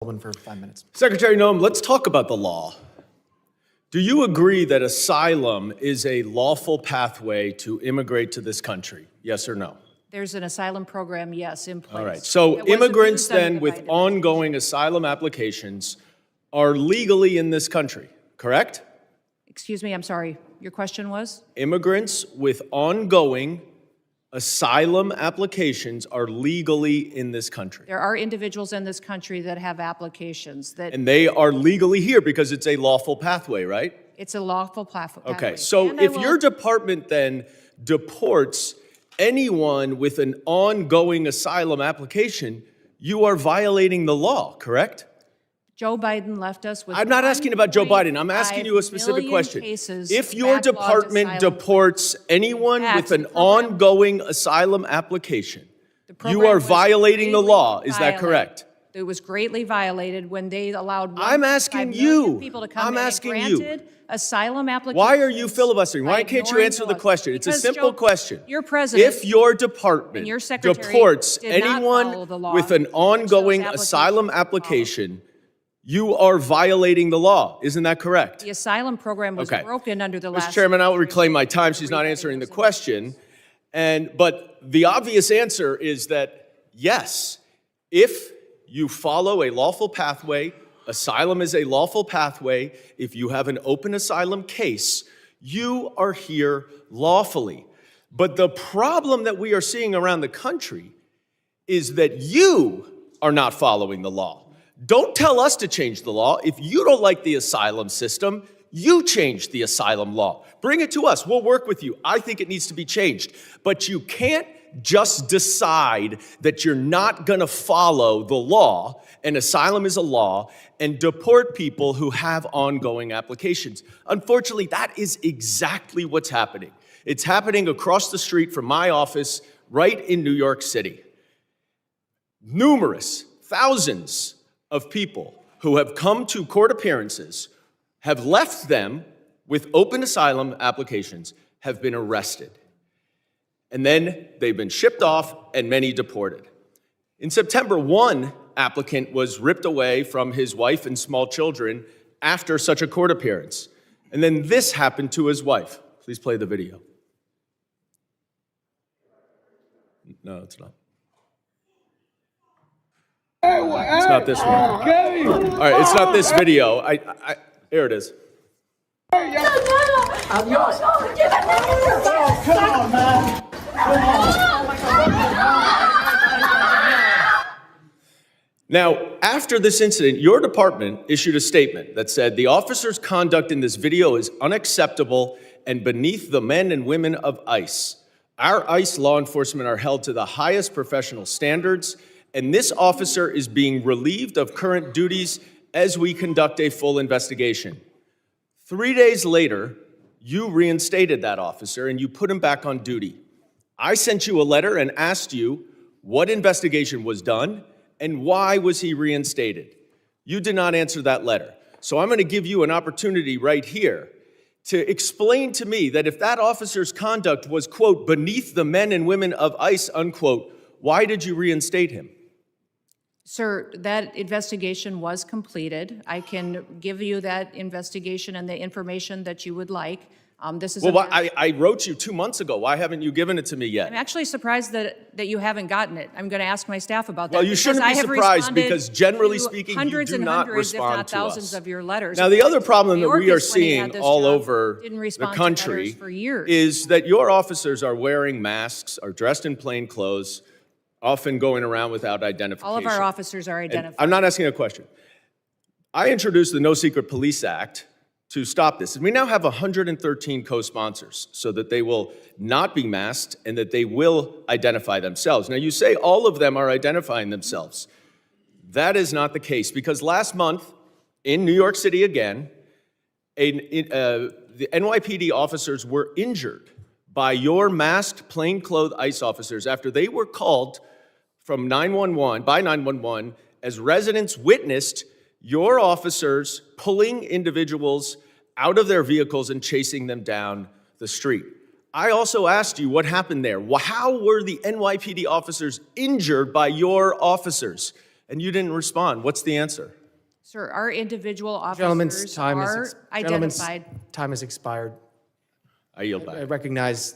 For 5 minutes. Secretary Noem, let's talk about the law. Do you agree that asylum is a lawful pathway to immigrate to this country? Yes or no? There's an asylum program, yes, in place. All right. So immigrants then with ongoing asylum applications are legally in this country, correct? Excuse me, I'm sorry. Your question was? Immigrants with ongoing asylum applications are legally in this country. There are individuals in this country that have applications that... And they are legally here because it's a lawful pathway, right? It's a lawful pathway. Okay, so if your department then deports anyone with an ongoing asylum application, you are violating the law, correct? Joe Biden left us with... I'm not asking about Joe Biden. I'm asking you a specific question. If your department deports anyone with an ongoing asylum application, you are violating the law. Is that correct? It was greatly violated when they allowed I'm asking you. people to come I'm in asking and granted asylum applications. Why are you filibustering? Why can't you answer the question? It's a simple question. Your president, if your department your secretary deports anyone with an ongoing asylum application, you are violating the law. Isn't that correct? The asylum program was broken under the last... Mr. Chairman, I will reclaim my time. She's not answering the question. But the obvious answer is that, yes, if you follow a lawful pathway, asylum is a lawful pathway, if you have an open asylum case, you are here lawfully. But the problem that we are seeing around the country is that you are not following the law. Don't tell us to change the law. If you don't like the asylum system, you change the asylum law. Bring it to us. We'll work with you. I think it needs to be changed. But you can't just decide that you're not going to follow the law, and asylum is a law, and deport people who have ongoing applications. Unfortunately, that is exactly what's happening. It's happening across the street from my office right in New York City. Numerous, thousands of people who have come to court appearances, have left them with open asylum applications, have been arrested. And then they've been shipped off and many deported. In September, one applicant was ripped away from his wife and small children after such a court appearance. And then this happened to his wife. Please play the video. No, it's not. It's not this one. All right, it's not this video. Here it is. I'm yours. Oh, come on, man. Now, after this incident, your department issued a statement that said the officer's conduct in this video is unacceptable and beneath the men and women of ICE. Our ICE law enforcement are held to the highest professional standards, and this officer is being relieved of current duties as we conduct a full investigation. 3 days later, you reinstated that officer and you put him back on duty. I sent you a letter and asked you what investigation was done and why was he reinstated. You did not answer that letter. So I'm going to give you an opportunity right here to explain to me that if that officer's conduct was, quote, beneath the men and women of ICE, unquote, why did you reinstate him? Sir, that investigation was completed. I can give you that investigation and the information that you would like. This is I wrote you 2 months ago. Why haven't you given it to me yet? I'm actually surprised that you haven't gotten it. I'm going to ask my staff about that. Well, you shouldn't be surprised because generally speaking, you do not respond to us. Hundreds and hundreds, if not thousands of your letters. Now, the other problem that we are seeing all over the country is that your officers are wearing masks, are dressed in plain clothes, often going around without identification. All of our officers are identified. I'm not asking a question. I introduced the No Secret Police Act to stop this. And we now have 113 co-sponsors so that they will not be masked and that they will identify themselves. Now, you say all of them are identifying themselves. That is not the case because last month in New York City again, the NYPD officers were injured by your masked plainclothes ICE officers after they were called from 911 as residents witnessed your officers pulling individuals out of their vehicles and chasing them down the street. I also asked you what happened there. How were the NYPD officers injured by your officers? And you didn't respond. What's the answer? Sir, our individual Gentleman's officers time are is identified. time has expired. I yield I back. recognize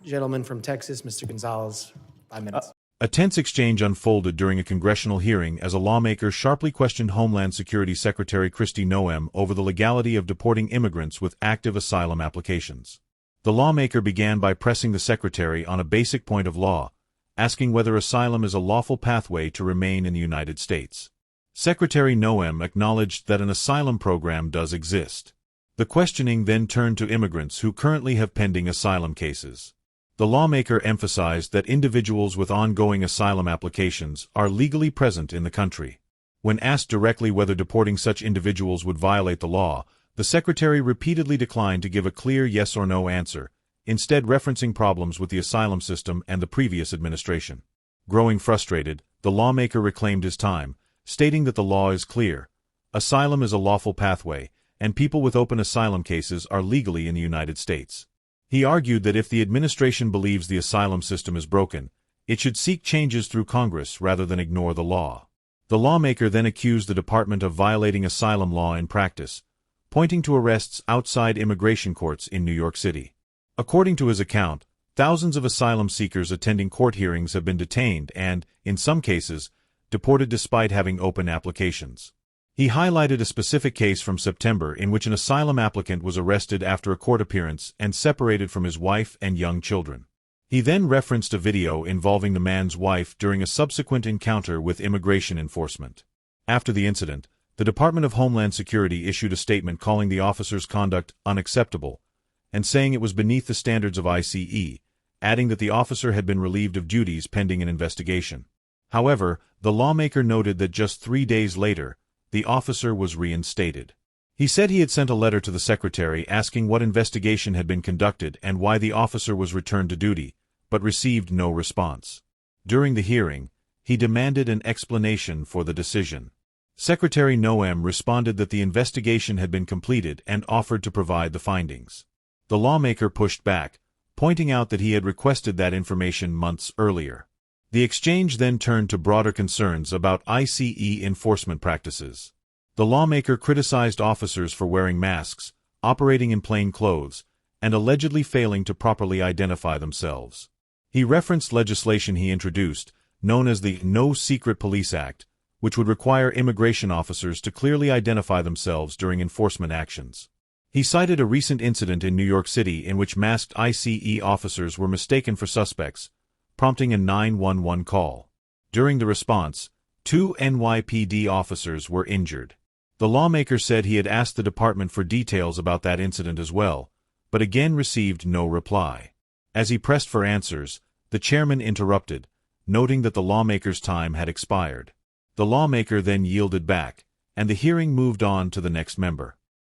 gentleman from Texas, Mr. Gonzalez, 5 minutes. A tense exchange unfolded during a congressional hearing as a lawmaker sharply questioned Homeland Security Secretary Kristi Noem over the legality of deporting immigrants with active asylum applications. The lawmaker began by pressing the secretary on a basic point of law, asking whether asylum is a lawful pathway to remain in the United States. Secretary Noem acknowledged that an asylum program does exist. The questioning then turned to immigrants who currently have pending asylum cases. The lawmaker emphasized that individuals with ongoing asylum applications are legally present in the country. When asked directly whether deporting such individuals would violate the law, the secretary repeatedly declined to give a clear yes or no answer, instead referencing problems with the asylum system and the previous administration. Growing frustrated, the lawmaker reclaimed his time, stating that the law is clear. Asylum is a lawful pathway, and people with open asylum cases are legally in the United States. He argued that if the administration believes the asylum system is broken, it should seek changes through Congress rather than ignore the law. The lawmaker then accused the department of violating asylum law in practice, pointing to arrests outside immigration courts in New York City. According to his account, thousands of asylum seekers attending court hearings have been detained and, in some cases, deported despite having open applications. He highlighted a specific case from September in which an asylum applicant was arrested after a court appearance and separated from his wife and young children. He then referenced a video involving the man's wife during a subsequent encounter with immigration enforcement. After the incident, the Department of Homeland Security issued a statement calling the officer's conduct unacceptable and saying it was beneath the standards of ICE, adding that the officer had been relieved of duties pending an investigation. However, the lawmaker noted that just 3 days later, the officer was reinstated. He said he had sent a letter to the secretary asking what investigation had been conducted and why the officer was returned to duty, but received no response. During the hearing, he demanded an explanation for the decision. Secretary Noem responded that the investigation had been completed and offered to provide the findings. The lawmaker pushed back, pointing out that he had requested that information months earlier. The exchange then turned to broader concerns about ICE enforcement practices. The lawmaker criticized officers for wearing masks, operating in plain clothes, and allegedly failing to properly identify themselves. He referenced legislation he introduced, known as the No Secret Police Act, which would require immigration officers to clearly identify themselves during enforcement actions. He cited a recent incident in New York City in which masked ICE officers were mistaken for suspects, prompting a 911 call. During the response, 2 NYPD officers were injured. The lawmaker said he had asked the department for details about that incident as well, but again received no reply. As he pressed for answers, the chairman interrupted, noting that the lawmaker's time had expired. The lawmaker then yielded back, and the hearing moved on to the next member.